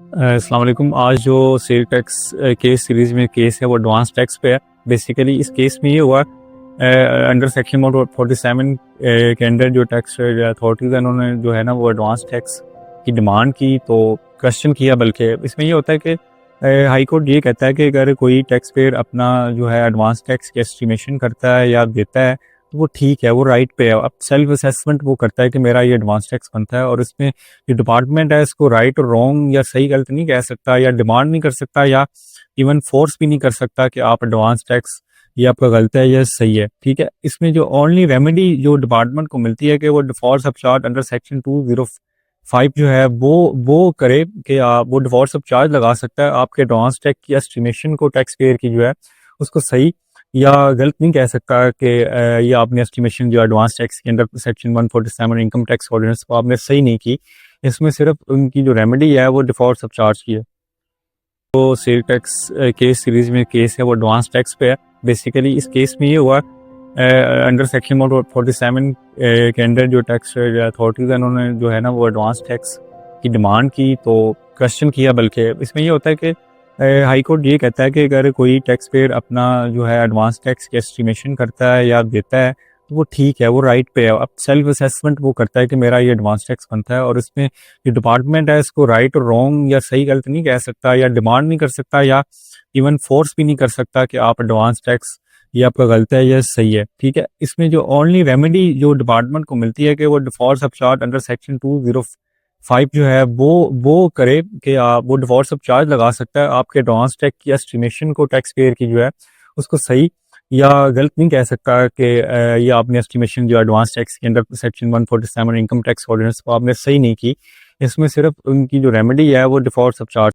अस्सलाम वालेकुम। आज जो सेल टैक्स केस सीरीज में केस है वो एडवांस टैक्स पे है। बेसिकली इस केस में ये हुआ अंडर सेक्शन 47 के अंडर जो टैक्स अथॉरिटीज है उन्होंने जो है ना वो एडवांस टैक्स की डिमांड की, तो क्वेश्चन किया। बल्कि इसमें ये होता है कि हाई कोर्ट ये कहता है कि अगर कोई टैक्स पेयर अपना जो है एडवांस टैक्स की एस्टिमेशन करता है या देता है तो वो ठीक है, वो राइट पे है। अब सेल्फ असेसमेंट वो करता है कि मेरा ये एडवांस टैक्स बनता है, और इसमें जो डिपार्टमेंट है इसको राइट और रॉन्ग या सही गलत नहीं कह सकता, या डिमांड नहीं कर सकता, या इवन फोर्स भी नहीं कर सकता कि आप एडवांस टैक्स ये आपका गलत है या सही है। ठीक है, इसमें जो ओनली रेमेडी जो डिपार्टमेंट को मिलती है कि वो डिफॉल्ट सबचार्ज अंडर सेक्शन 205 जो है वो करे कि वो डिफॉल्ट सबचार्ज लगा सकता है। आपके एडवांस टैक्स की एस्टिमेशन को टैक्स पेयर की जो है उसको सही या गलत नहीं कह सकता कि ये आपने एस्टिमेशन जो एडवांस टैक्स के under section 147 income tax ordinance को आपने सही नहीं की। इसमें सिर्फ उनकी जो रेमेडी है वो डिफॉल्ट सबचार्ज की है। तो सेल टैक्स केस सीरीज में केस है वो एडवांस टैक्स पे है। बेसिकली इस केस में ये हुआ अंडर सेक्शन 147 के अंडर जो टैक्स अथॉरिटीज है उन्होंने जो है ना वो एडवांस टैक्स की डिमांड की, तो क्वेश्चन किया। बल्कि इसमें ये होता है कि हाई कोर्ट ये कहता है कि अगर कोई टैक्स पेयर अपना जो है एडवांस टैक्स की एस्टिमेशन करता है या देता है तो वो ठीक है, वो राइट पे है। अब सेल्फ असेसमेंट वो करता है कि मेरा ये एडवांस टैक्स बनता है, और इसमें जो डिपार्टमेंट है इसको राइट और रॉन्ग या सही गलत नहीं कह सकता, या डिमांड नहीं कर सकता, या इवन फोर्स भी नहीं कर सकता कि आप एडवांस टैक्स ये आपका गलत है या सही है। ठीक है, इसमें जो ओनली रेमेडी जो डिपार्टमेंट को मिलती है कि वो डिफॉल्ट सबचार्ज अंडर सेक्शन 205 जो है वो करे कि वो डिफॉल्ट सबचार्ज लगा सकता है। आपके एडवांस टैक्स की एस्टिमेशन को टैक्स पेयर की जो है उसको सही या गलत नहीं कह सकता कि ये आपने एस्टिमेशन जो एडवांस टैक्स के under section 147 income tax ordinance को आपने सही नहीं की। इसमें सिर्फ उनकी जो रेमेडी है वो डिफॉल्ट सबचार्ज